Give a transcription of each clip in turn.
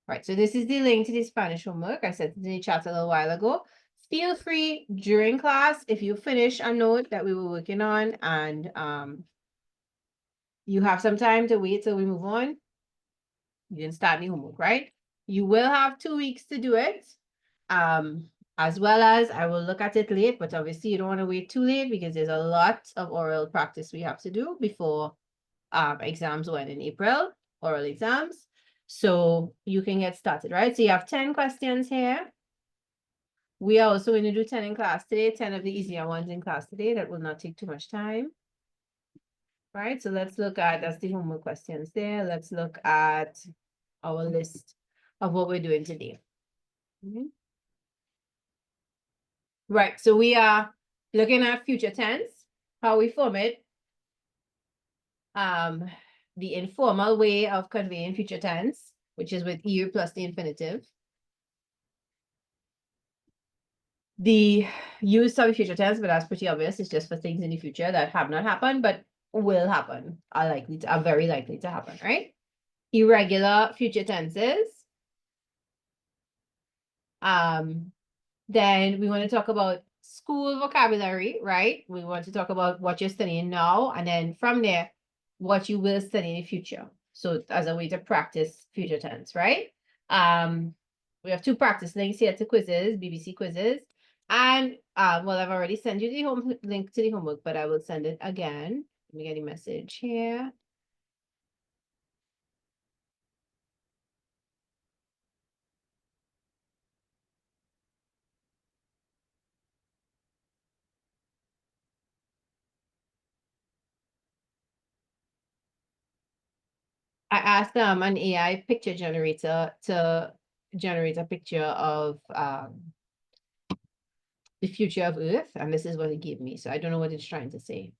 Right, so this is the link to the Spanish homework. I said it in the chat a little while ago. Feel free during class, if you finish a note that we were working on and you have some time to wait till we move on. You didn't start any homework, right? You will have 2 weeks to do it. As well as I will look at it late, but obviously you don't want to wait too late because there's a lot of oral practice we have to do before exams when in April, oral exams. So you can get started, right? So you have 10 questions here. We are also going to do 10 in class today, 10 of the easier ones in class today. That will not take too much time. Right, so let's look at, that's the homework questions there. Let's look at our list of what we're doing today. Right, so we are looking at future tense, how we form it. The informal way of conveying future tense, which is with EU plus the infinitive. The use of future tense, but that's pretty obvious. It's just for things in the future that have not happened, but will happen, are very likely to happen, right? Irregular future tenses. Then we want to talk about school vocabulary, right? We want to talk about what you're studying now, and then from there, what you will study in the future. So as a way to practice future tense, right? We have 2 practice links here to quizzes, BBC quizzes. And well, I've already sent you the link to the homework, but I will send it again. Let me get a message here. I asked an AI picture generator to generate a picture of the future of Earth, and this is what it gave me. So I don't know what it's trying to say.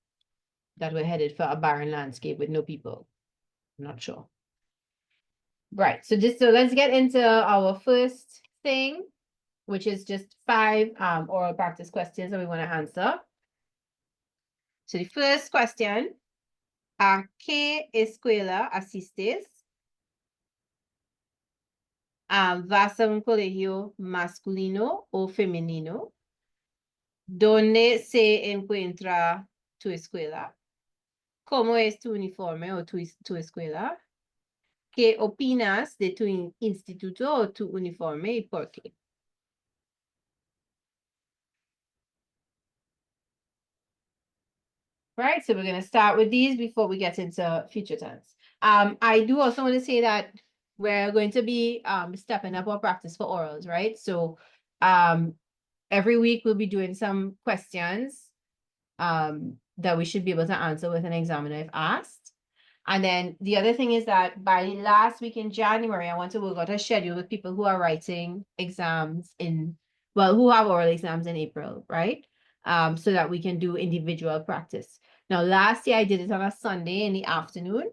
That we're headed for a barren landscape with no people. I'm not sure. Right. So let's get into our first thing, which is just 5 oral practice questions that we want to answer. So the first question, ¿a qué escuela asistes? ¿Vas a un colegio masculino o femenino? ¿Dónde se encuentra tu escuela? ¿Cómo es tu uniforme o tu escuela? ¿Qué opinas de tu instituto o tu uniforme y por qué? Right, so we're going to start with these before we get into future tense. I do also want to say that we're going to be stepping up our practice for orals, right? So every week we'll be doing some questions that we should be able to answer with an examiner if asked. And then the other thing is that by last week in January, I want to work out a schedule with people who are writing exams who have oral exams in April, right? So that we can do individual practice. Now, last year I did it on a Sunday in the afternoon.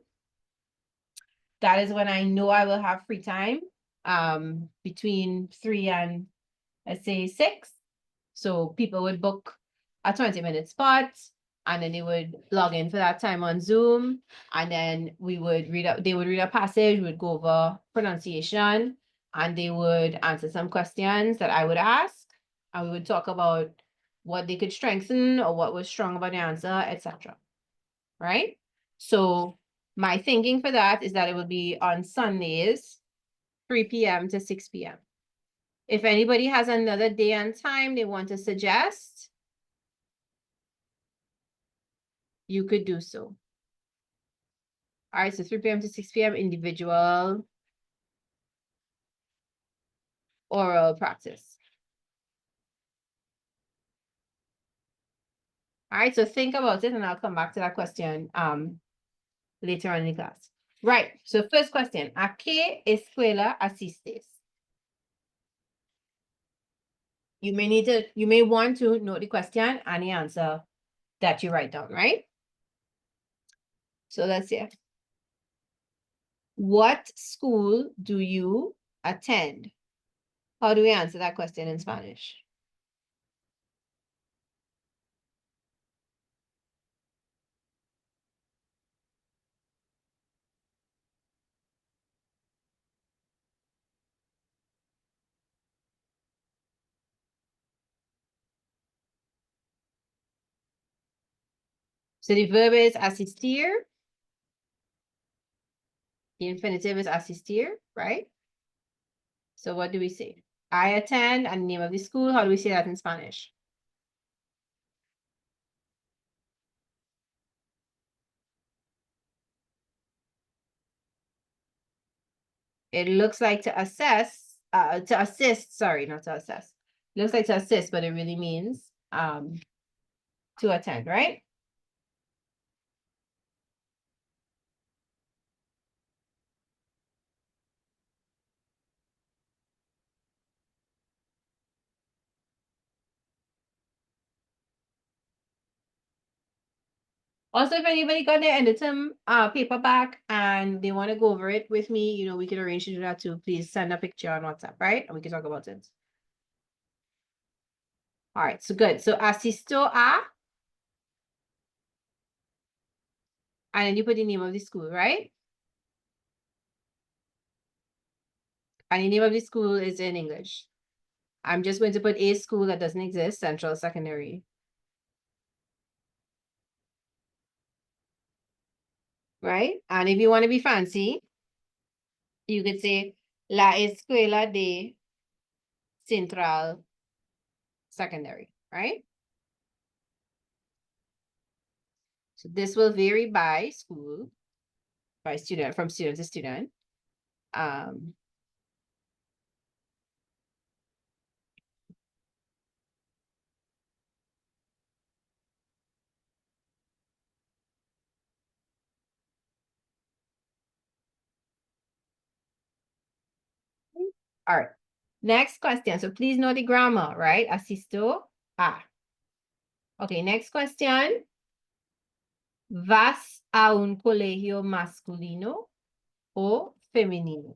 That is when I know I will have free time between 3 and let's say 6. So people would book a 20-minute spot and then they would log in for that time on Zoom. And then they would read a passage, we would go over pronunciation, and they would answer some questions that I would ask. And we would talk about what they could strengthen or what was strong about the answer, etc. Right? So my thinking for that is that it would be on Sundays, 3 p.m. to 6 p.m. If anybody has another day and time they want to suggest, you could do so. All right, so 3 p.m. to 6 p.m. individual oral practice. All right, so think about it and I'll come back to that question later on in the class. Right, so first question, ¿a qué escuela asistes? You may want to note the question and the answer that you write down, right? So let's see. What school do you attend? How do we answer that question in Spanish? So the verb is assistir. The infinitive is assistir, right? So what do we say? I attend, and the name of the school. How do we say that in Spanish? It looks like to assist, sorry, not to assess. It looks like to assist, but it really means to attend, right? Also, if anybody got their end of term paperback and they want to go over it with me, we can arrange to do that too. Please send a picture on WhatsApp, right? And we can talk about it. All right, so good. So asisto a, and then you put the name of the school, right? And the name of the school is in English. I'm just going to put a school that doesn't exist, Central Secondary. Right? And if you want to be fancy, you could say La Escuela de Central Secondary, right? So this will vary by school, by student, from student to student. Um, all right. Next question. So please know the grammar, right? Asisto a. Okay, next question. ¿Vas a un colegio masculino o femenino?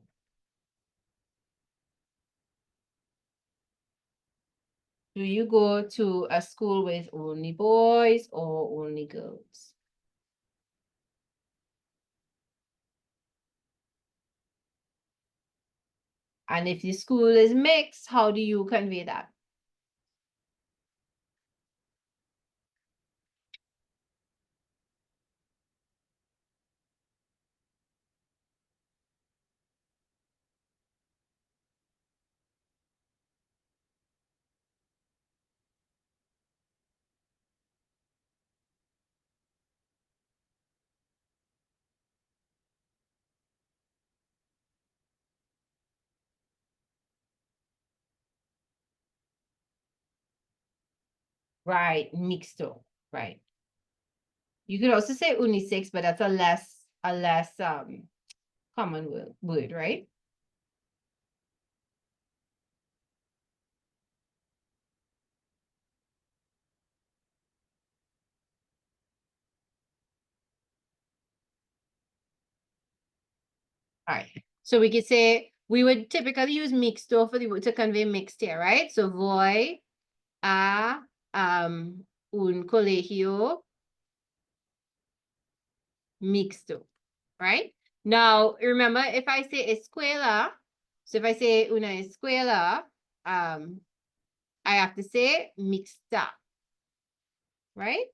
Do you go to a school with only boys or only girls? And if the school is mixed, how do you convey that? Right, mixto, right. You could also say unisex, but that's a less common word, right? All right. So we could say we would typically use mixto for the to convey mixed here, right? So voy a un colegio mixto, right? Now remember, if I say escuela, so if I say una escuela, I have to say mixta, right?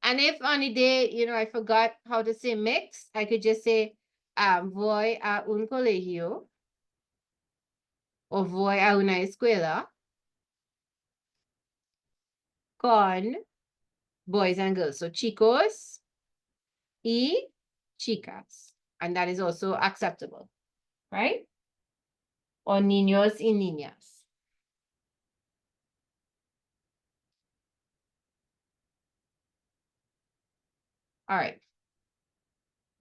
And if on the day, I forgot how to say mix, I could just say voy a un colegio or voy a una escuela con boys and girls. So chicos y chicas. And that is also acceptable, right? Or niños y niñas. All right.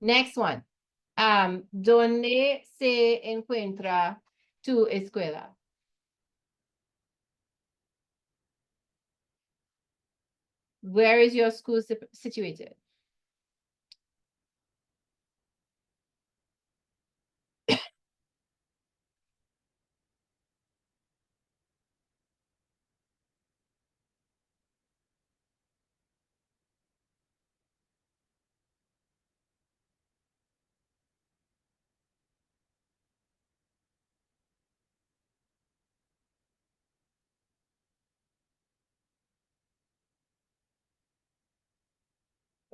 Next one. ¿Dónde se encuentra tu escuela? Where is your school situated?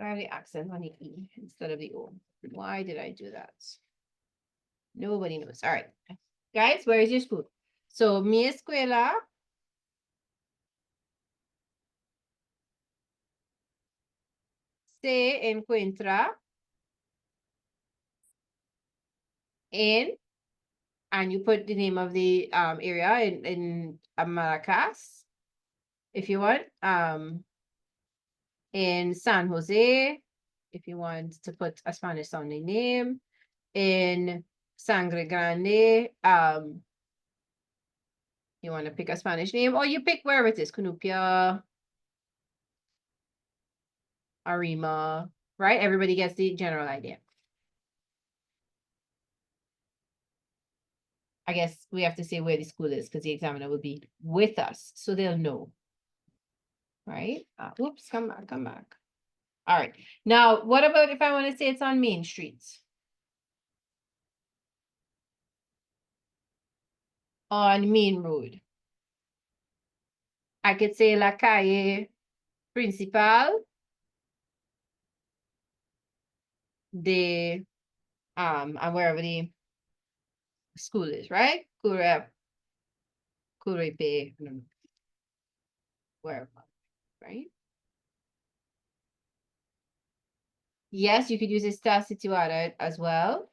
I have the accent on the E instead of the O. Why did I do that? Nobody knows. All right. Guys, where is your school? So, mi escuela se encuentra en, and you put the name of the area in Maracas, if you want. In San Jose, if you want to put a Spanish sounding name. In Sangre Grande, you want to pick a Spanish name, or you pick wherever it is, Cunupia, Arima, right? Everybody gets the general idea. I guess we have to say where the school is because the examiner will be with us, so they'll know. Right? Oops, come back, come back. All right. Now, what about if I want to say it's on Main Street? On Main Road. I could say La Calle Principal de, and wherever the school is, right? Curep, Curepe, wherever, right? Yes, you could use está situada as well.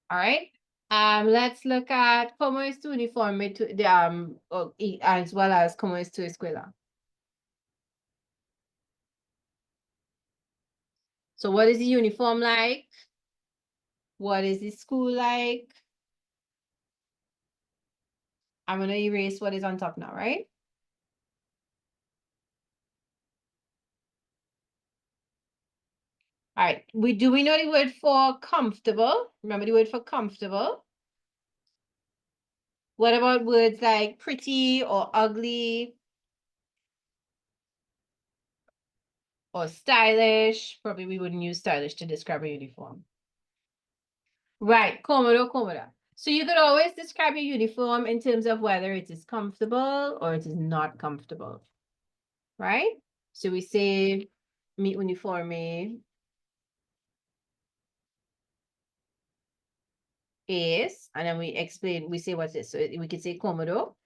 All right. Let's look at cómo es tu uniforme to the as well as cómo es tu escuela. So what is the uniform like? What is the school like? I'm gonna erase what is on top now, right? All right. Do we know the word for comfortable? Remember the word for comfortable? What about words like pretty or ugly or stylish? Probably we wouldn't use stylish to describe a uniform. Right, cómodo, cómoda. So you could always describe your uniform in terms of whether it is comfortable or it is not comfortable, right? So we say mi uniforme es, and then we explain, we say what it is. So we could say cómodo.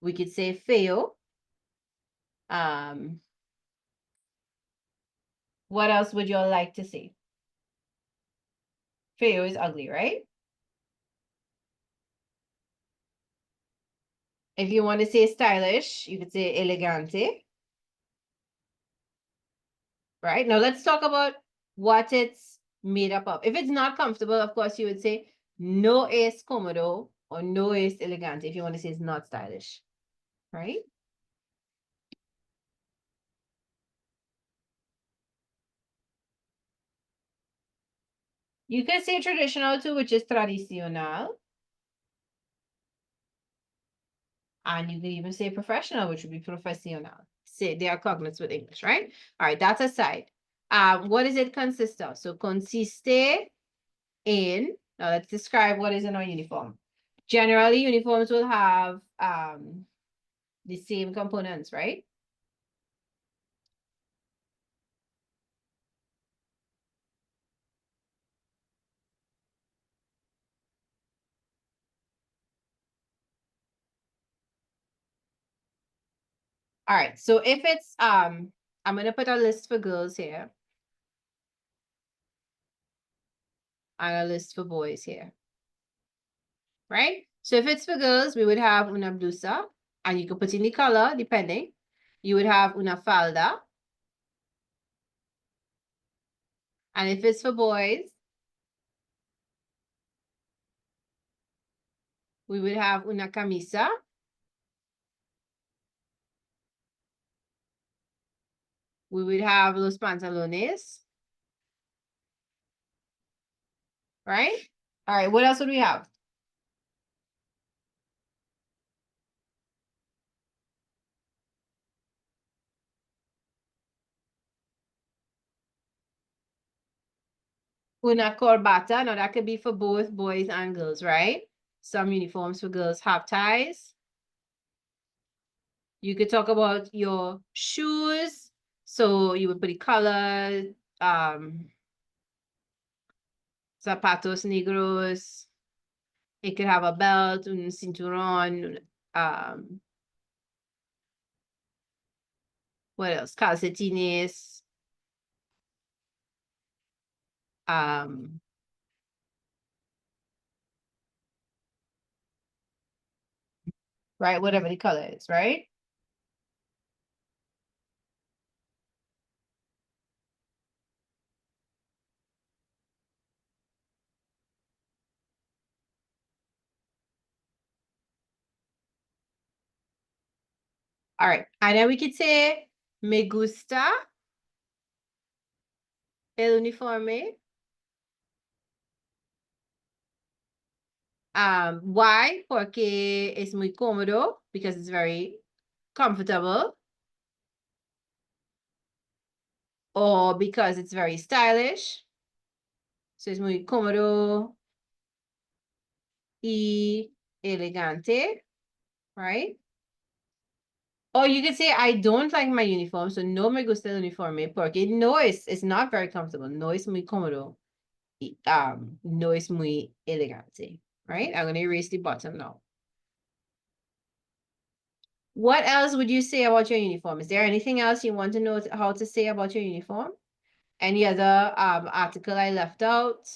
We could say feo. What else would you all like to say? Feo is ugly, right? If you want to say stylish, you could say elegante. Right? Now let's talk about what it's made up of. If it's not comfortable, of course, you would say no es cómodo or no es elegante if you want to say it's not stylish. Right? You could say traditional too, which is tradicional. And you can even say professional, which would be profesional. Say they are cognates with English, right? All right, that's aside. What does it consist of? So consiste in, now let's describe what is in our uniform. Generally, uniforms will have the same components, right? All right, so if it's I'm gonna put a list for girls here and a list for boys here, right? So if it's for girls, we would have una blusa, and you could put in the color depending. You would have una falda, And if it's for boys, we would have una camisa. We would have los pantalones. Right? All right, what else would we have? Una corbata. Now that could be for both boys and girls, right? Some uniforms for girls have ties. You could talk about your shoes. So you would put the color, zapatos negros. It could have a belt, un cinturón, what else? Calcetines. Right, whatever the color is, right? All right, and then we could say, me gusta el uniforme. Why? Porque es muy cómodo, because it's very comfortable. Or because it's very stylish. So es muy cómodo y elegante, right? Or you could say, I don't like my uniform, so no me gusta el uniforme, porque no it's not very comfortable. No es muy cómodo. No es muy elegante, right? I'm going to erase the bottom now. What else would you say about your uniform? Is there anything else you want to know how to say about your uniform? Any other article I left out?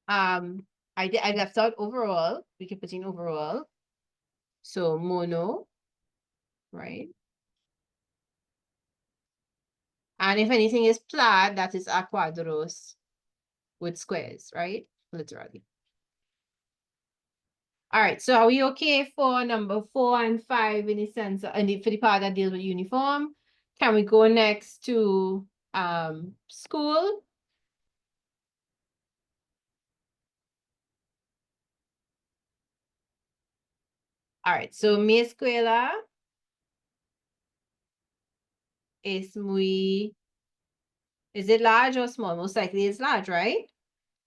I left out overall. We can put in overall. So mono, right? And if anything is plaid, that is a cuadros with squares, right? Literally. All right, so are we okay for number 4 and 5 in the sense, and for the part that deals with uniform? Can we go next to school? All right, so mi escuela es muy, is it large or small? Most likely it's large, right?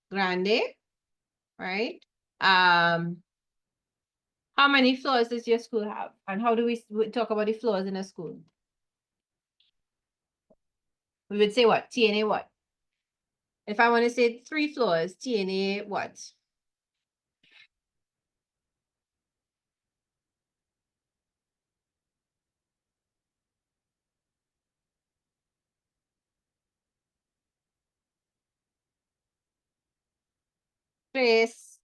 Grande, right? How many floors does your school have? And how do we talk about the floors in a school? We would say what? TNA what? If I want to say 3 floors, TNA what? Tres.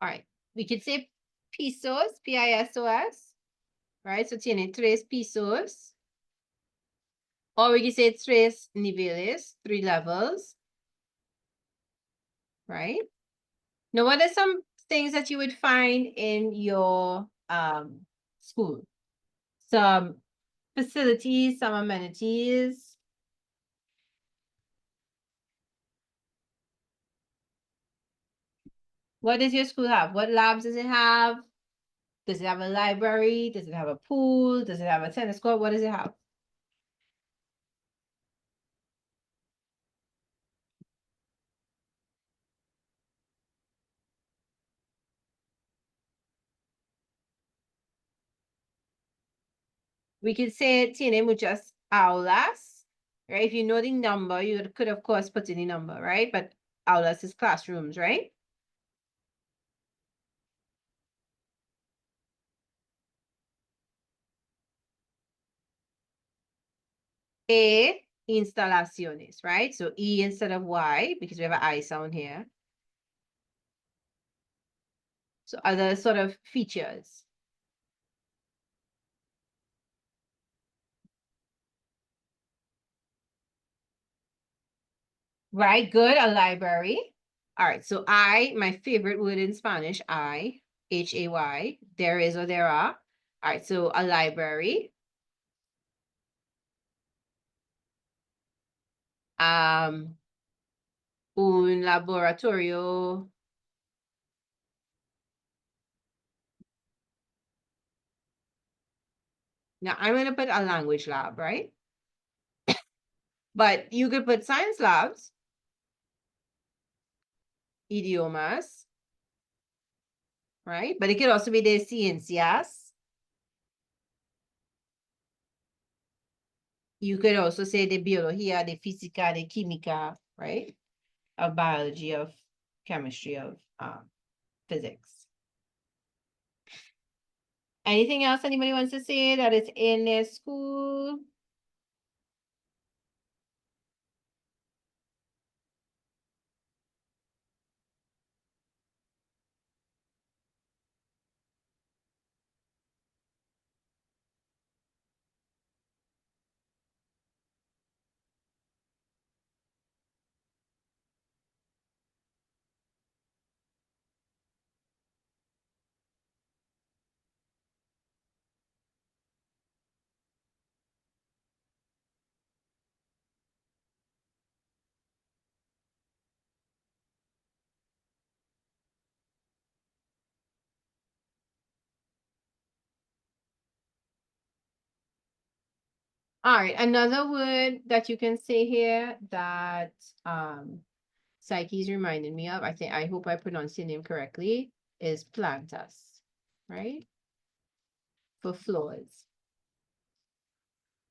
All right. We could say pisos, Pisos, right? So tiene 3 pisos. Or we could say 3 niveles, 3 levels, right? Now, what are some things that you would find in your school? Some facilities, some amenities. What does your school have? What labs does it have? Does it have a library? Does it have a pool? Does it have a tennis court? What does it have? We could say tiene muchas aulas, right? If you know the number, you could of course put in the number, right? But aulas is classrooms, right? Instalaciones, right? So E instead of Y, because we have an I sound here. So other sort of features. Right, good, a library. All right, so my favorite word in Spanish, Hay, there is or there are. All right, so a library. Um, un laboratorio. Now I'm gonna put a language lab, right? But you could put science labs, idiomas, right? But it could also be de ciencias. You could also say de biología, de física, de química, right? Of biology, of chemistry, of physics. Anything else anybody wants to say that is in their school? All right, another word that you can say here that Psyche's reminded me of, I hope I pronounced your name correctly, is plantas, right? For floors.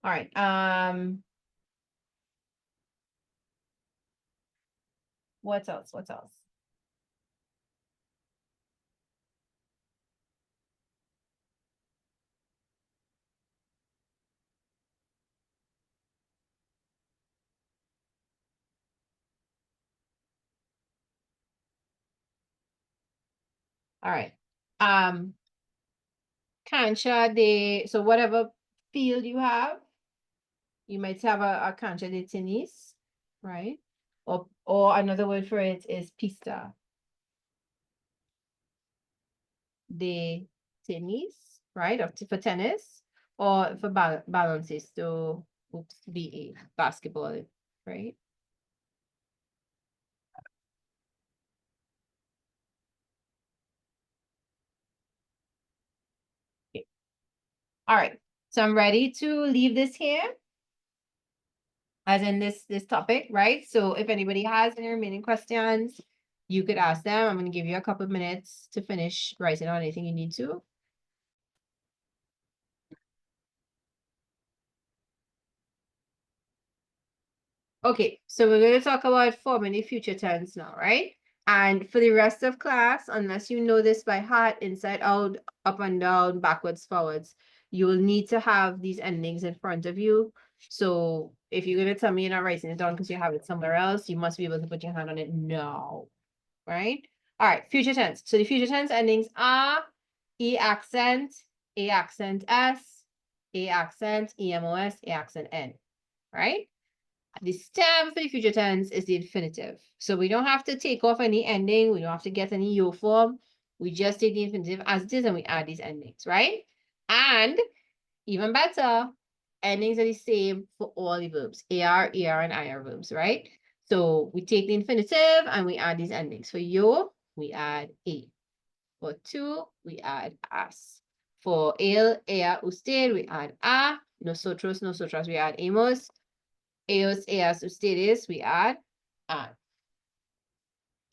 All right, what else? What else? All right. Cancha de, so whatever field you have, you might have a cancha de tenis, right? Or another word for it is pista de tenis, right? Or for tennis, or for baloncesto, oops, BA, basketball, right? Okay. All right. So I'm ready to leave this here, as in this topic, right? So if anybody has any remaining questions, you could ask them. I'm gonna give you a couple of minutes to finish writing on anything you need to. Okay, so we're going to talk about forming the future tense now, right? And for the rest of class, unless you know this by heart, inside out, up and down, backwards, forwards, you will need to have these endings in front of you. So if you're going to tell me you're not writing it down because you have it somewhere else, you must be able to put your hand on it now, right? All right, future tense. So the future tense endings are E accent, A accent S, A accent, EMOS, A accent N, right? The stem for the future tense is the infinitive. So we don't have to take off any ending. We don't have to get any yo form. We just take the infinitive as it is and we add these endings, right? And even better, endings are the same for all the verbs, AR, ER, and IR verbs, right? So we take the infinitive and we add these endings. For yo, we add a. For tu, we add as. For él, ella, usted, we add a. Nosotros, nosotras, we add hemos. Ellos, ellas, ustedes, we add an.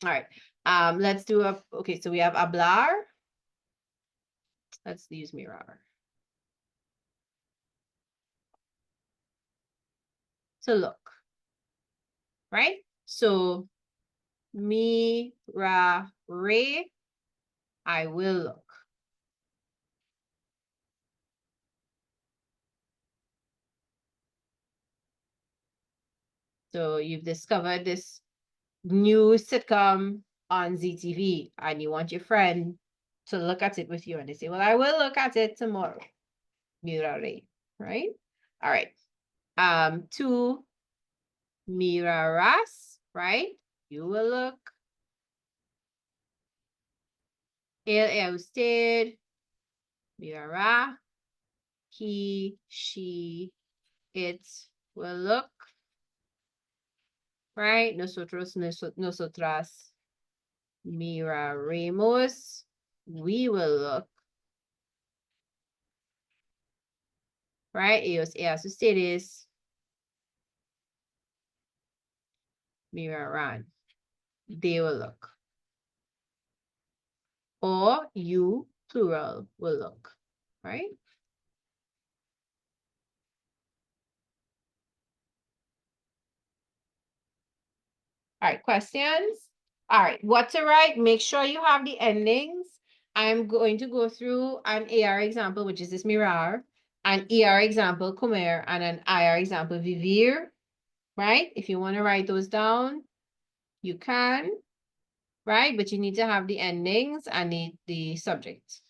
All right. Let's do okay, so we have hablar. Let's use mirar. To look. Right? So miraré, I will look. So you've discovered this new sitcom on ZTV and you want your friend to look at it with you and they say, well, I will look at it tomorrow. Miraré, right? All right. Tú mirarás, right? You will look. Él, usted mirará. He, she, it will look. Right? Nosotros, nosotras miraremos. We will look. Right? Ellos, ellas, ustedes mirarán. They will look. Or you, plural, will look. Right? All right, questions? All right, what to write? Make sure you have the endings. I'm going to go through an AR example, which is this mirar, an ER example, comer, and an IR example, vivir, right? If you want to write those down, you can, right? But you need to have the endings and the subject.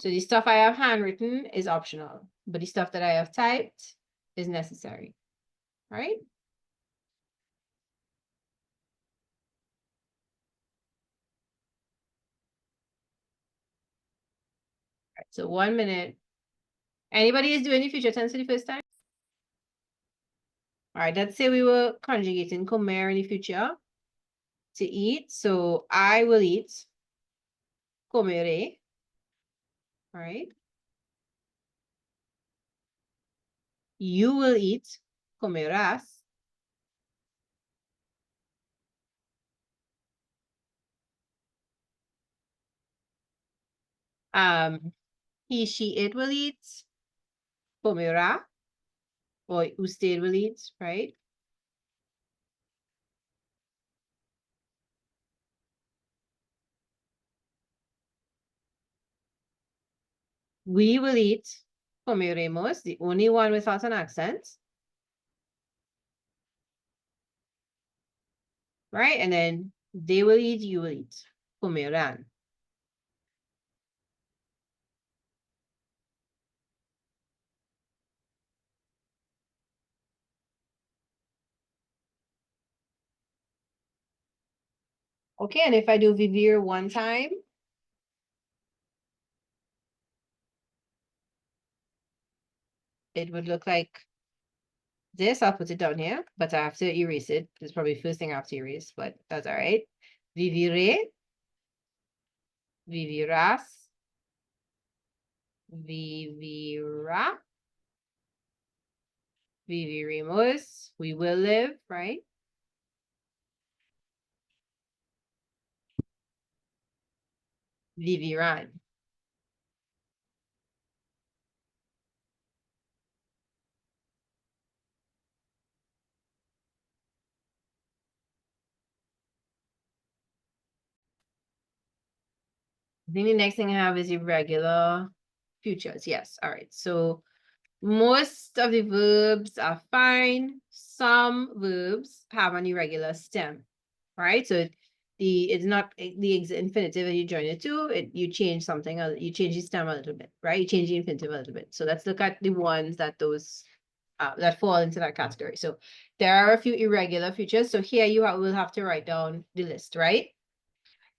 So the stuff I have handwritten is optional, but the stuff that I have typed is necessary, right? Right, so 1 minute. Anybody is doing the future tense for the first time? All right, let's say we were conjugating comer in the future to eat. So I will eat, comeré, right? You will eat, comerás. He, she, it will eat, comerá, or usted will eat, right? We will eat, comeremos, the only one without an accent. Right? And then they will eat, you will eat, comerán. Okay, and if I do vivir one time, it would look like this. I'll put it down here, but I have to erase it. It's probably the first thing I have to erase, but that's all right. Viviré, vivirás, vivirá, viviremos, we will live, right? Vivirán. I think the next thing I have is irregular futures. Yes, all right. So most of the verbs are fine. Some verbs have an irregular stem, right? So it's not the infinitive that you join it to. You change something, you change the stem a little bit, right? You change the infinitive a little bit. So let's look at the ones that that fall into that category. So there are a few irregular futures. So here will have to write down the list, right?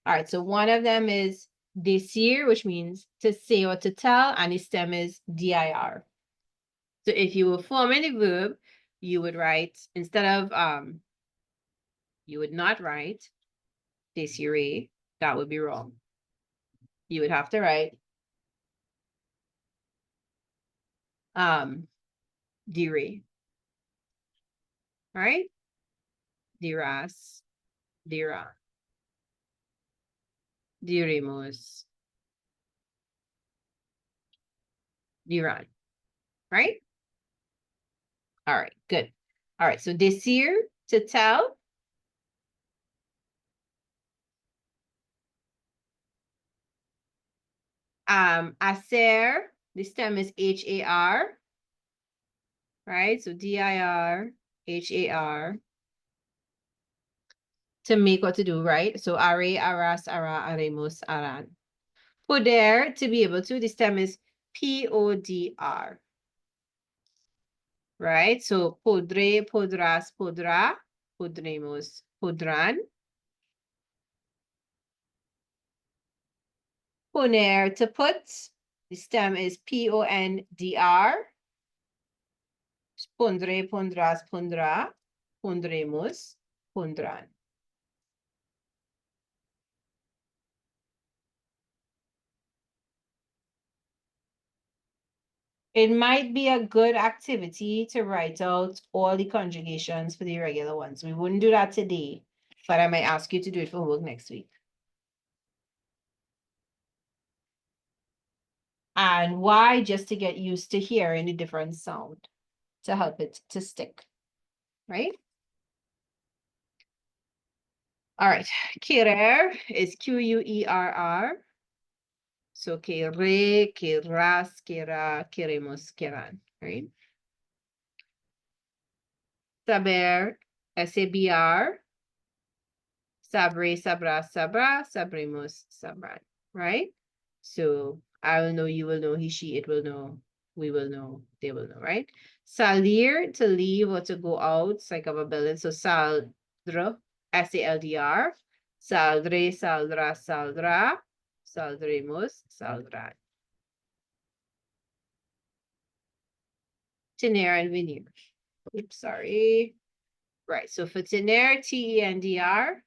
All right. So one of them is decir, which means to say or to tell, and the stem is dir. So if you were forming a verb, you would write, instead of, you would not write Desiree. That would be wrong. You would have to write Diri. Right? Diras, Dira, Dirimus, Diran. Right? All right, good. All right, so decir, to tell. Hacer, the stem is H-A-R. Right? So D-I-R, H-A-R. To make or to do, right? So are, aras, ara, aremus, aran. Poder, to be able to, the stem is P-O-D-R. Right? So podre, podrás, podrá, podremos, podrán. Poner, to put, the stem is P-O-N-D-R. Pondré, pondrás, pondrá, pondremos, pondrán. It might be a good activity to write out all the conjugations for the irregular ones. We wouldn't do that today, but I might ask you to do it for work next week. And why? Just to get used to hearing the different sound to help it to stick, right? All right, querer is Q-U-E-R-R. So querer, querrás, querrá, queremos, querrán, right? Saber, S-A-B-R. Sabre, sabrá, sabrá, sabremos, sabrán, right? So I will know, you will know, he, she, it will know, we will know, they will know, right? Salir, to leave or to go out, it's like of a building. So saldr, S-A-L-D-R. Saldré, saldrá, saldrá. Saldremos, saldrán. Tener and venir. Oops, sorry. Right, so for tener, T-E-N-D-R.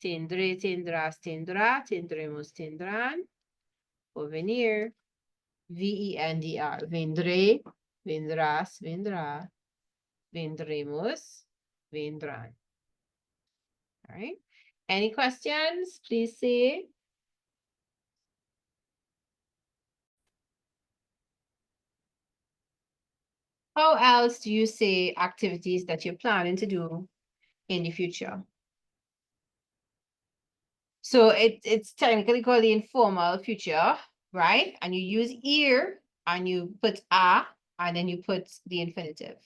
Tendré, tendrás, tendrá, tendremos, tendrán. O venir, V-E-N-D-R. Vendré, vendrás, vendrá. Vendremos, vendrán. All right. Any questions? Please say. How else do you say activities that you're planning to do in the future? So it's technically called the informal future, right? And you use ear and you put a and then you put the infinitive.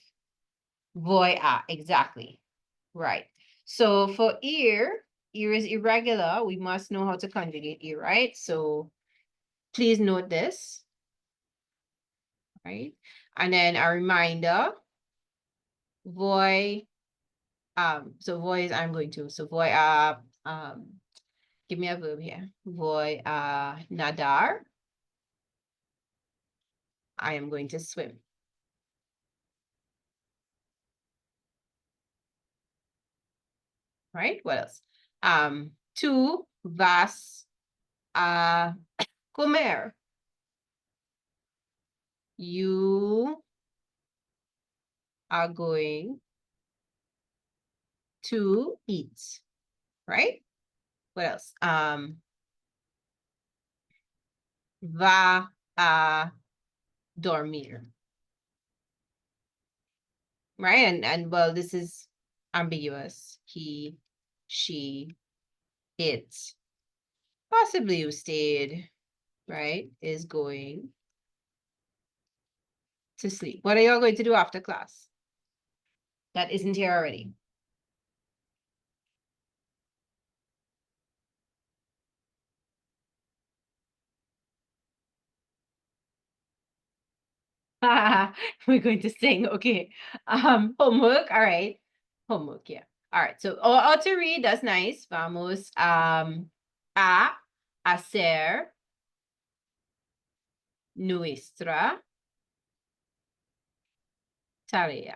Voy a, exactly. Right. So for ear is irregular. We must know how to conjugate ear, right? So please note this, right? And then a reminder, voy, so voy is I'm going to. So voy a, give me a verb here. Voy a nadar. I am going to swim. Right? What else? Tú vas a comer. You are going to eat, right? What else? Va a dormir. Right? And well, this is ambiguous. He, she, it, possibly usted, right? Is going to sleep. What are y'all going to do after class? That isn't here already. We're going to sing. Okay. Homework. All right. Homework. Yeah. All right. So, or to read. That's nice. Vamos. A hacer nuestra tarea.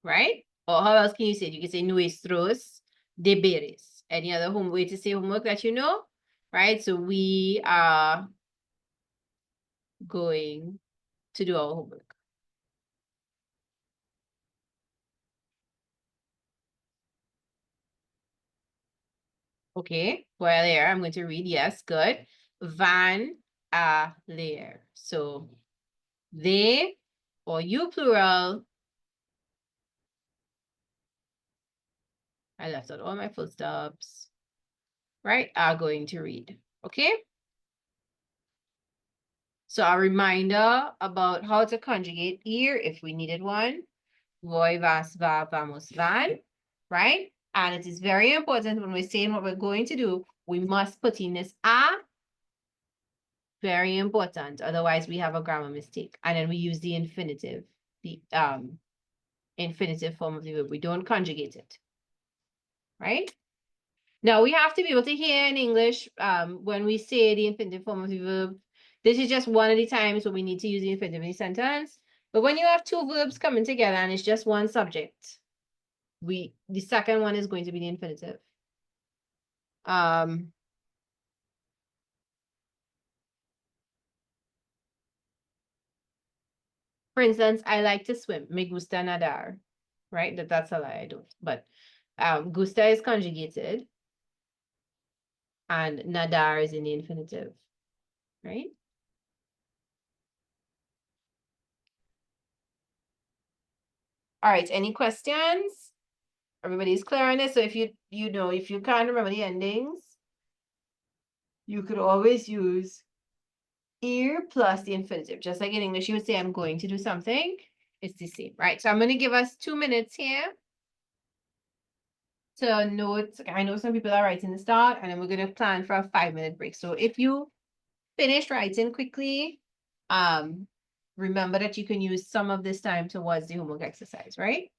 Right? Or how else can you say it? You can say nuestros deberes. Any other way to say homework that you know? Right? So we are going to do our homework. Okay, well there, I'm going to read, yes, good. Van are there. So they, or you plural, I left out all my full stops, right, are going to read, okay? So a reminder about how to conjugate ir if we needed one. Voy, vas, va, vamos, van, right? And it is very important when we're saying what we're going to do, we must put in this a. Very important. Otherwise, we have a grammar mistake. And then we use the infinitive, the infinitive form of the verb. We don't conjugate it, right? Now, we have to be able to hear in English when we say the infinitive form of the verb. This is just one of the times when we need to use the infinitive in a sentence. But when you have two verbs coming together and it's just one subject, the second one is going to be the infinitive. For instance, I like to swim. Me gusta nadar, right? That's a lie, I don't. But gusta is conjugated and nadar is in the infinitive, right? All right, any questions? Everybody's clear on this. So if if you can't remember the endings, you could always use ir plus the infinitive. Just like in English, you would say, I'm going to do something. It's the same, right? So I'm going to give us 2 minutes here to note. I know some people are writing the start, and then we're going to plan for a 5-minute break. So if you finish writing quickly, remember that you can use some of this time towards the homework exercise, right?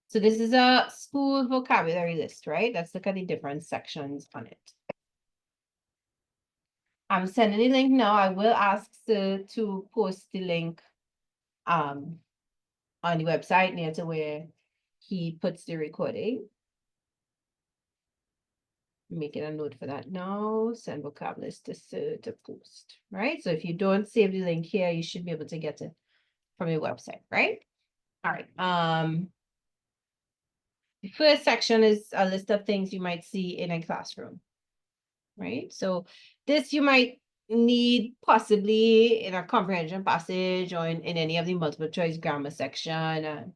So this is a school vocabulary list, right? Let's look at the different sections on it. I'm sending the link now. I will ask to post the link on the website near to where he puts the recording. Making a note for that now. Send vocab list to post, right? So if you don't save the link here, you should be able to get it from your website, right? All right. The first section is a list of things you might see in a classroom, right? So this you might need possibly in a comprehension passage or in any of the multiple choice grammar section, and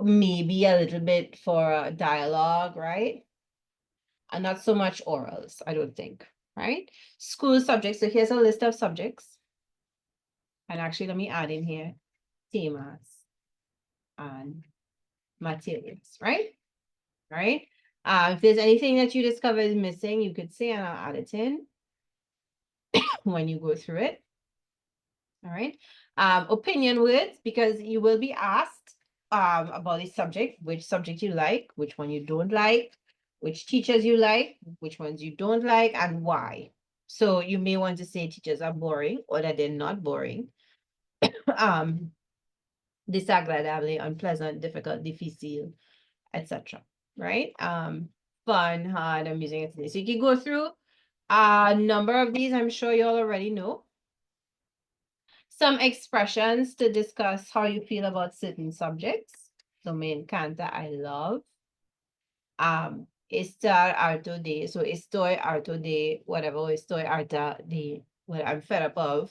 maybe a little bit for a dialogue, right? And not so much orals, I don't think, right? School subjects. So here's a list of subjects. And actually, let me add in here temas and materials, right? Right? If there's anything that you discover is missing, you could say, and I'll add it in when you go through it. All right. Opinion words, because you will be asked about the subject, which subject you like, which one you don't like, which teachers you like, which ones you don't like, and why. So you may want to say teachers are boring or that they're not boring. Desagradable, unpleasant, difficult, difícil, etc. Right? Fun, hard, amusing, etc. So you can go through a number of these. I'm sure you all already know. Some expressions to discuss how you feel about certain subjects. So me encanta, I love. Estar harto de, so estoy harto de, whatever, estoy harta de, well, I'm fed up of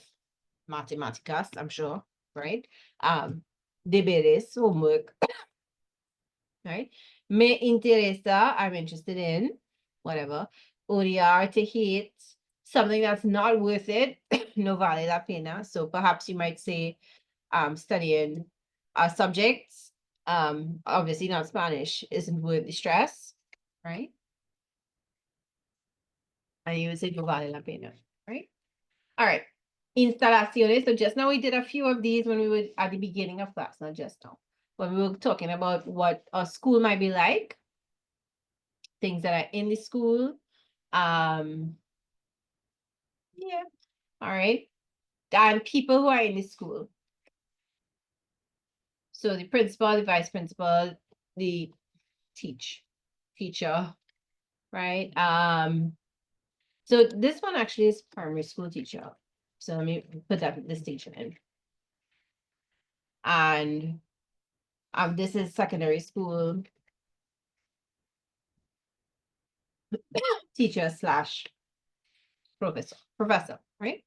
matemáticas, I'm sure, right? Deberes, homework, right? Me interesa, I'm interested in, whatever. Odiar, to hate, something that's not worth it, no vale la pena. So perhaps you might say, studying subjects, obviously not Spanish, isn't worth the stress, right? And you would say no vale la pena, right? All right. Instalaciones. So just now we did a few of these when we were at the beginning of class, not just now. When we were talking about what a school might be like, things that are in the school. Yeah. All right. And people who are in the school. So the principal, the vice principal, the teacher, right? So this one actually is primary school teacher. So let me put that distinction in. And this is secondary school teacher slash professor, right?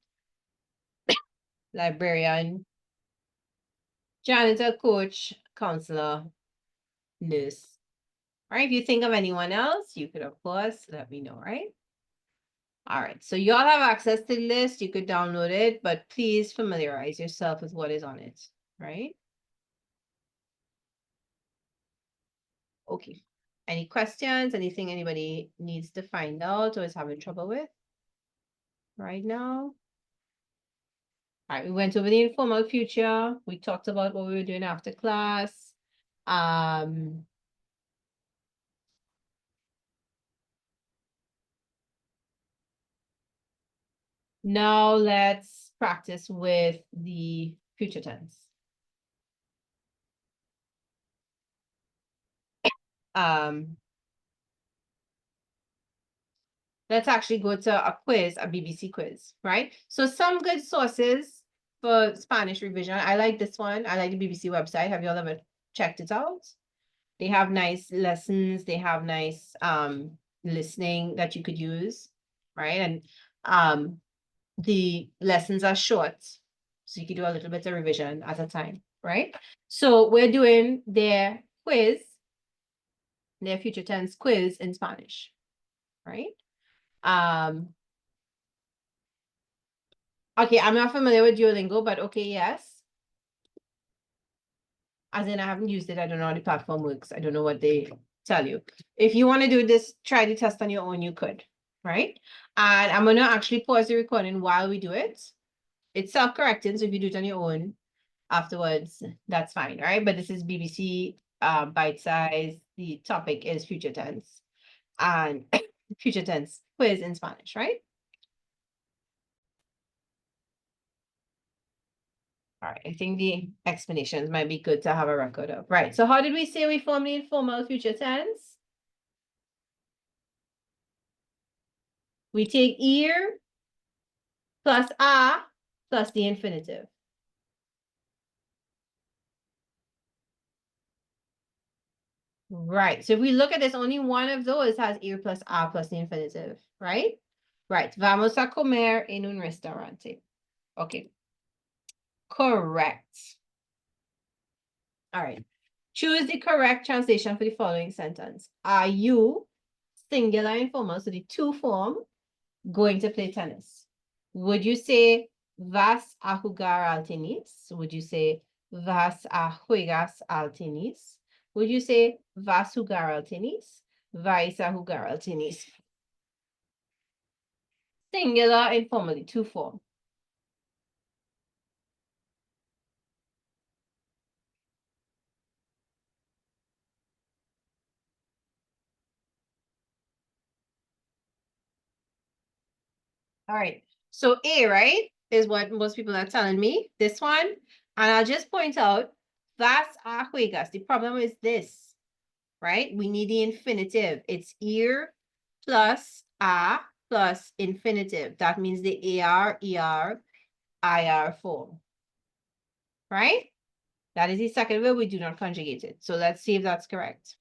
Librarian, janitor, coach, counselor, nurse. All right, if you think of anyone else, you could, of course, let me know, right? All right, so you all have access to the list. You could download it, but please familiarize yourself with what is on it, right? Okay. Any questions? Anything anybody needs to find out or is having trouble with right now? All right, we went over the informal future. We talked about what we were doing after class. Now let's practice with the future tense. Let's actually go to a quiz, a BBC quiz, right? So some good sources for Spanish revision. I like this one. I like the BBC website. Have you all ever checked it out? They have nice lessons. They have nice listening that you could use, right? And the lessons are short, so you can do a little bit of revision at a time, right? So we're doing their quiz, their future tense quiz in Spanish, right? Okay, I'm not familiar with Duolingo, but okay, yes. As in, I haven't used it. I don't know how the platform works. I don't know what they tell you. If you want to do this, try the test on your own, you could, right? And I'm going to actually pause the recording while we do it. It's self-correcting, so if you do it on your own afterwards, that's fine, right? But this is BBC bite size. The topic is future tense and future tense quiz in Spanish, right? All right, I think the explanations might be good to have a record of. Right, so how did we say we form the informal future tense? We take ear plus a plus the infinitive. Right, so if we look at this, only one of those has ear plus a plus the infinitive, right? Right, vamos a comer en un restaurante. Okay, correct. All right, choose the correct translation for the following sentence. Are you, singular informal, so the two form, going to play tennis? Would you say vas a jugar al tenis? Would you say vas a juegas al tenis? Would you say vas jugar al tenis? Vais a jugar al tenis? Singular, informally, two form. All right. So A, right, is what most people are telling me. This one. And I'll just point out, vas a juegas. The problem is this, right? We need the infinitive. It's ear plus a plus infinitive. That means the AR, ER, IR form, right? That is the second verb. We do not conjugate it. So let's see if that's correct.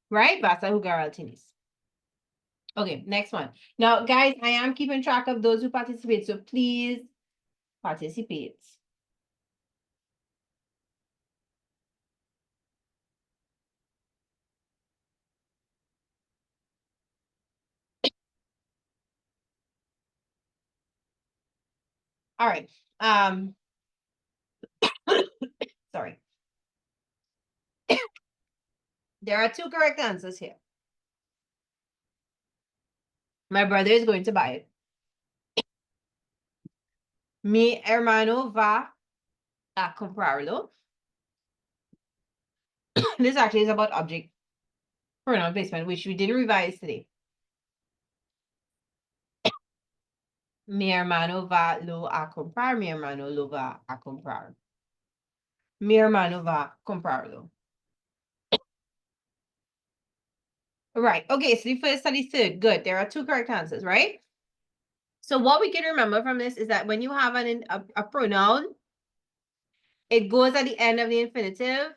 Right? Vas a jugar al tenis. Okay, next one. Now, guys, I am keeping track of those who participate, so please participate. All right. Sorry. There are two correct answers here. My brother is going to buy it. Mi hermano va a comprarlo. This actually is about object pronoun placement, which we didn't revise today. Mi hermano va lo a comprar. Mi hermano lo va a comprar. Mi hermano va a comprarlo. Right. Okay, so the first study third. Good. There are two correct answers, right? So what we can remember from this is that when you have a pronoun, it goes at the end of the infinitive,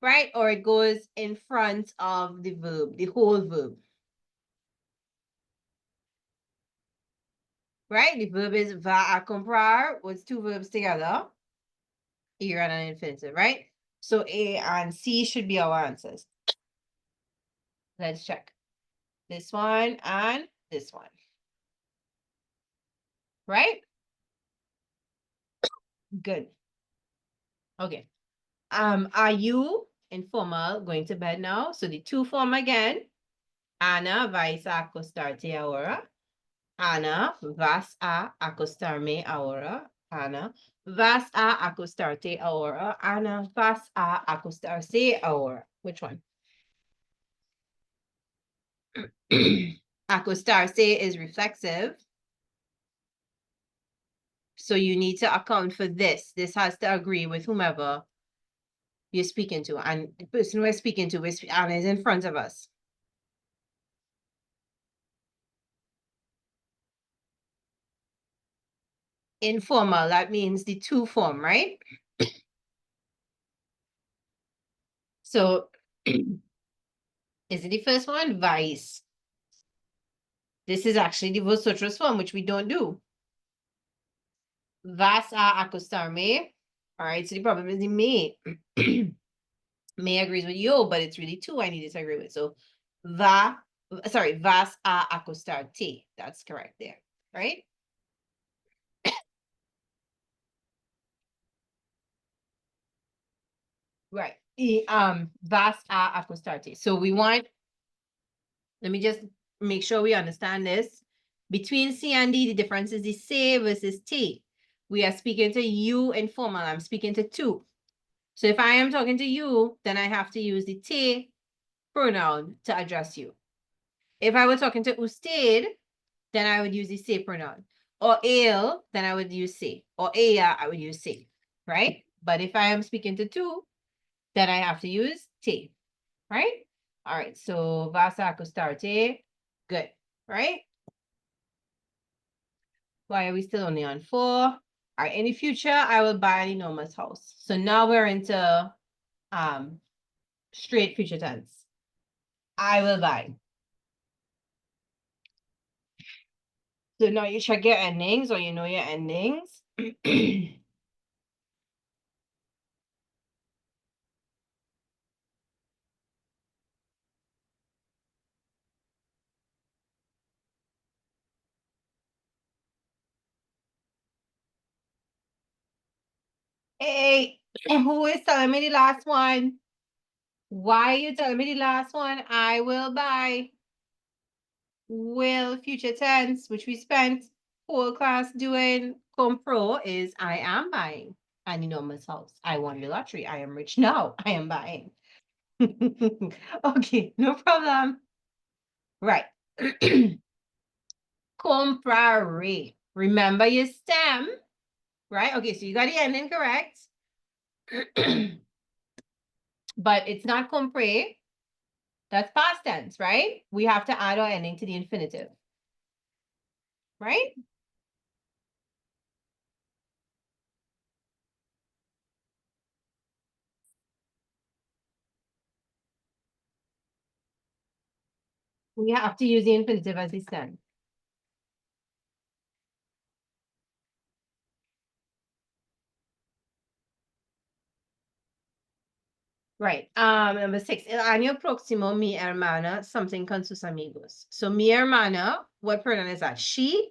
right? Or it goes in front of the verb, the whole verb. Right? The verb is va a comprar, with two verbs together. Here and an infinitive, right? So A and C should be our answers. Let's check. This one and this one. Right? Good. Okay. Are you informal going to bed now? So the two form again. Ana vais a acostarte ahora. Ana, vas a acostarme ahora. Ana, vas a acostarte ahora. Ana, vas a acostarse ahora. Which one? Acostarse is reflexive. So you need to account for this. This has to agree with whomever you're speaking to. And the person we're speaking to is Anna is in front of us. Informal, that means the two form, right? So is it the first one? Vice. This is actually the vosotros form, which we don't do. Vas a acostarme. All right, so the problem is the me. Me agrees with you, but it's really two I need to disagree with. So vas a acostarte. That's correct there, right? Right. Vas a acostarte. So we want, let me just make sure we understand this. Between C and D, the difference is the say versus T. We are speaking to you informal. I'm speaking to two. So if I am talking to you, then I have to use the te pronoun to address you. If I were talking to usted, then I would use the se pronoun. Or él, then I would use se. Or ella, I would use se. Right? But if I am speaking to two, then I have to use te. Right? All right. So vas a acostarte. Good. Right? Why are we still only on 4? All right. In the future, I will buy an enormous house. So now we're into straight future tense. I will buy. So now you check your endings, or you know your endings. Hey, who is telling me the last one? Why are you telling me the last one? I will buy. Will future tense, which we spent whole class doing. Compro is I am buying an enormous house. I won the lottery. I am rich now. I am buying. Okay, no problem. Right. Comprare. Remember your stem, right? Okay, so you got the ending correct. But it's not compre. That's past tense, right? We have to add our ending to the infinitive, right? We have to use the infinitive as the stem. Right. Number 6. El año próximo, mi hermana, something con sus amigos. So mi hermana, what pronoun is that? She.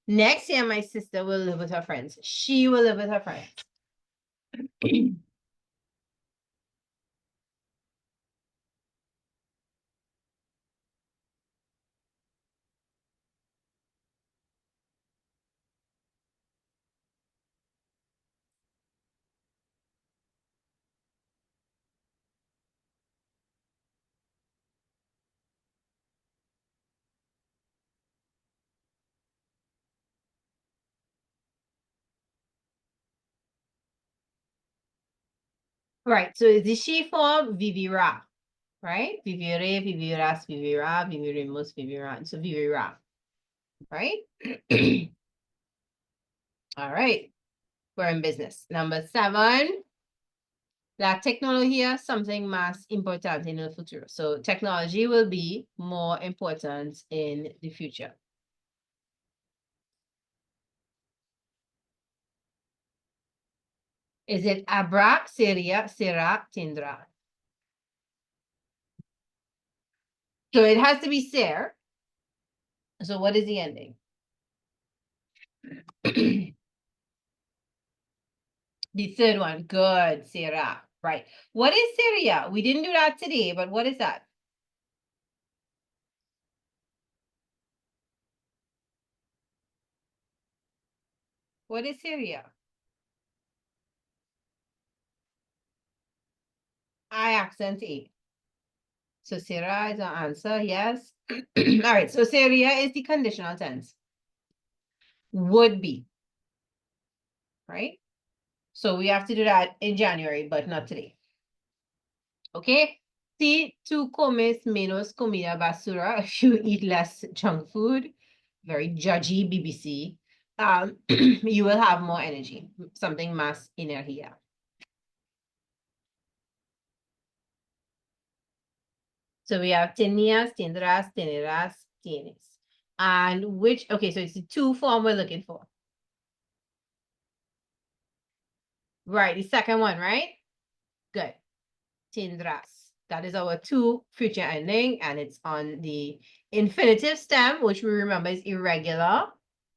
Next year, my sister will live with her friends. She will live with her friends. Right, so the she form vivira, right? Vivere, viviras, vivira, viviremos, viviran. So vivira, right? All right, we're in business. Number 7, la tecnología something más importante en el futuro. So technology will be more important in the future. Is it habrá, sería, será, tendrá? So it has to be ser. So what is the ending? The third one, good, será, right. What is sería? We didn't do that today, but what is that? What is sería? I accent A. So será is the answer, yes. All right, so sería is the conditional tense. Would be, right? So we have to do that in January, but not today. Okay? Si tú comes menos comida basura, if you eat less junk food, very judgy BBC, you will have more energy, something más energía. So we have tenías, tendrás, tenerás, tienes. And which, okay, so it's the 2 form we're looking for. Right, the second one, right? Good. Tendrás. That is our 2 future ending, and it's on the infinitive stem, which we remember is irregular,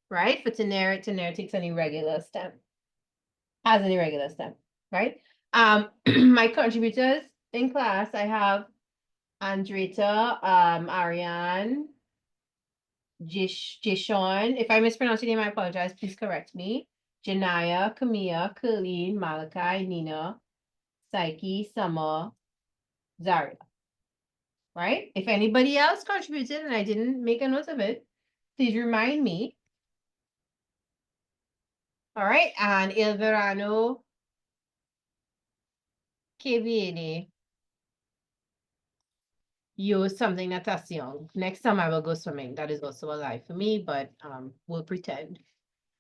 right? For tener takes an irregular stem. Has an irregular stem, right? My contributors in class, I have Andrita, Ariane, Jishon. If I mispronounce your name, I apologize. Please correct me. Janaya, Camilla, Colleen, Malachi, Nina, Psyche, Summer, Zaria. Right? If anybody else contributed and I didn't make a note of it, please remind me. All right, and El Verano, que viene, yo something natación. Next time I will go swimming. That is also a lie for me, but we'll pretend.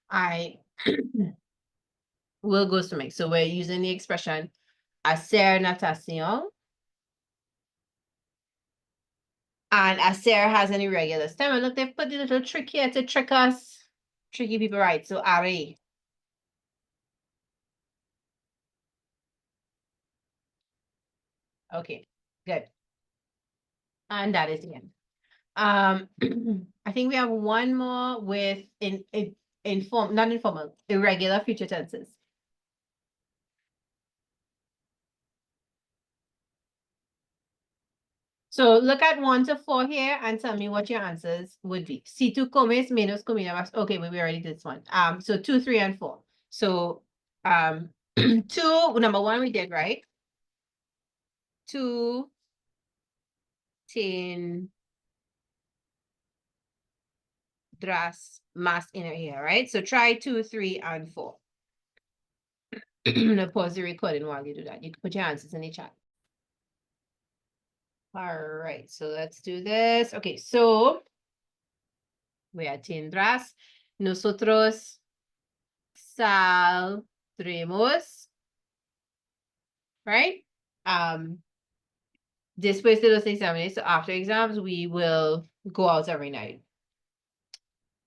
I will go swimming. So we're using the expression hacer natación. And hacer has an irregular stem. And look, they've put the little trick here to trick us. Tricky people, right? So are. Okay, good. And that is the end. I think we have one more with not informal, irregular future tenses. So look at 1 to 4 here and tell me what your answers would be. Si tú comes menos comida. Okay, we already did this one. So 2, 3, and 4. So 2, number 1 we did, right? 2, 10, dras, más inner here, right? So try 2, 3, and 4. I'm gonna pause the recording while you do that. You can put your answers in the chat. All right, so let's do this. Okay, so we are tendrás. Nosotros saldremos, right? Después de los exámenes, so after exams, we will go out every night.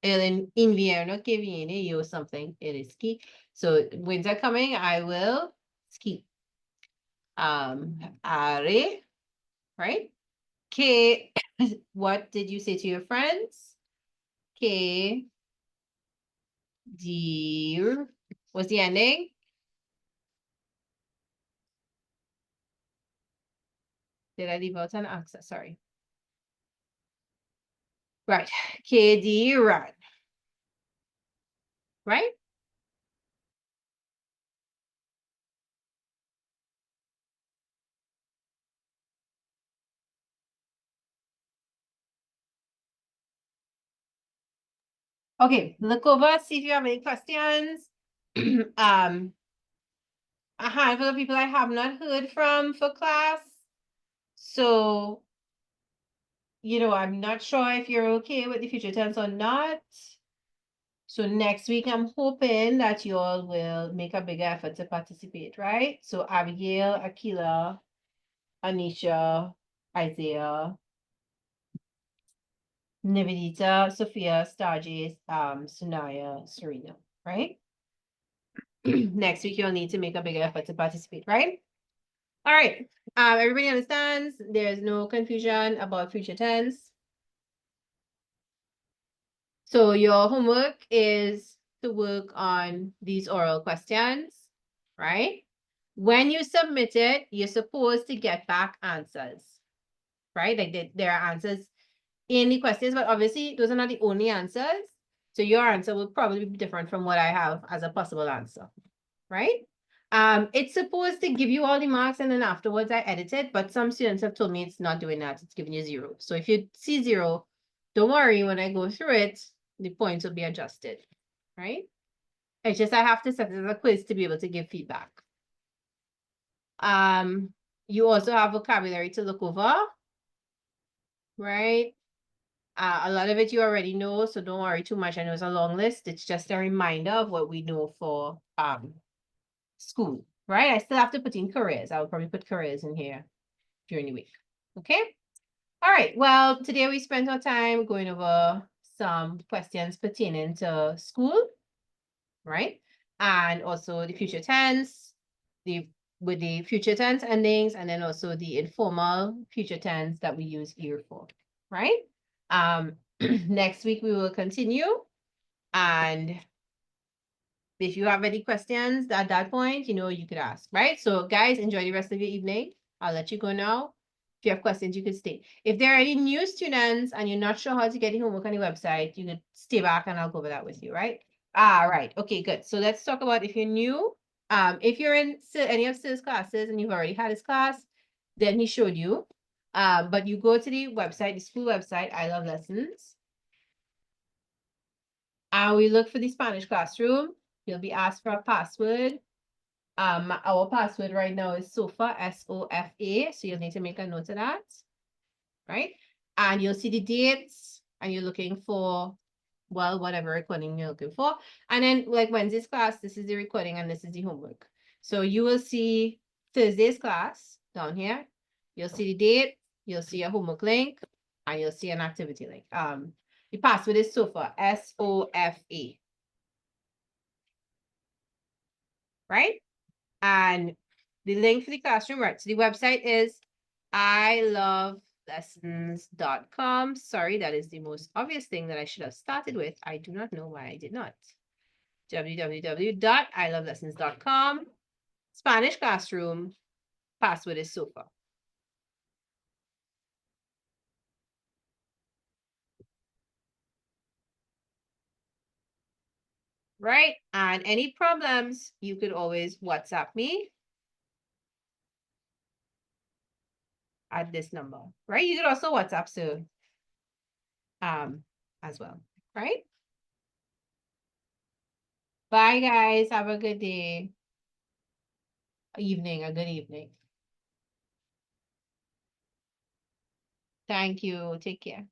El invierno que viene, yo something, it is ski. So winter coming, I will ski. Are, right? Que, what did you say to your friends? Que dir, what's the ending? Did I leave out an accent? Sorry. Right. Que dirán. Right? Okay, look over, see if you have any questions. a handful of people I have not heard from for class. So, I'm not sure if you're okay with the future tense or not. So next week, I'm hoping that you all will make a bigger effort to participate, right? So Abigail, Akila, Anisha, Isaiah, Nivedita, Sophia, Starjace, Sunaya, Serena, right? Next week, you'll need to make a bigger effort to participate, right? All right. Everybody understands there's no confusion about future tense. So your homework is to work on these oral questions, right? When you submit it, you're supposed to get back answers, right? Like there are answers in the questions, but obviously those are not the only answers. So your answer will probably be different from what I have as a possible answer, right? It's supposed to give you all the marks and then afterwards I edit it, but some students have told me it's not doing that. It's giving you 0. So if you see 0, don't worry, when I go through it, the points will be adjusted, right? It's just I have to set it as a quiz to be able to give feedback. You also have vocabulary to look over, right? A lot of it you already know, so don't worry too much. I know it's a long list. It's just a reminder of what we know for school, right? I still have to put in careers. I will probably put careers in here during the week. Okay. All right. Well, today we spent our time going over some questions pertaining to school, right? And also the future tense, with the future tense endings, and then also the informal future tense that we use here for, right? Next week we will continue. And if you have any questions at that point, you could ask, right? So guys, enjoy the rest of your evening. I'll let you go now. If you have questions, you could stay. If there are any new students and you're not sure how to get the homework on the website, you could stay back and I'll go over that with you, right? Right. Okay, good. So let's talk about if you're new. If you're in any of Syl's classes and you've already had his class, then he showed you. But you go to the website, the school website, iLoveLessons. And we look for the Spanish classroom. You'll be asked for a password. Our password right now is SOFA, SOFA. So you'll need to make a note of that, right? And you'll see the dates and you're looking for, well, whatever recording you're looking for. And then like Wednesday's class, this is the recording and this is the homework. So you will see Thursday's class down here. You'll see the date, you'll see a homework link, and you'll see an activity link. The password is SOFA, SOFA. Right? And the link for the classroom, right? So the website is iLoveLessons.com. Sorry, that is the most obvious thing that I should have started with. I do not know why I did not. www.ilovelessons.com. Spanish classroom. Password is SOFA. Right? And any problems, you could always WhatsApp me at this number, right? You could also WhatsApp Sue as well, right? Bye, guys. Have a good day. Evening, a good evening. Thank you. Take care.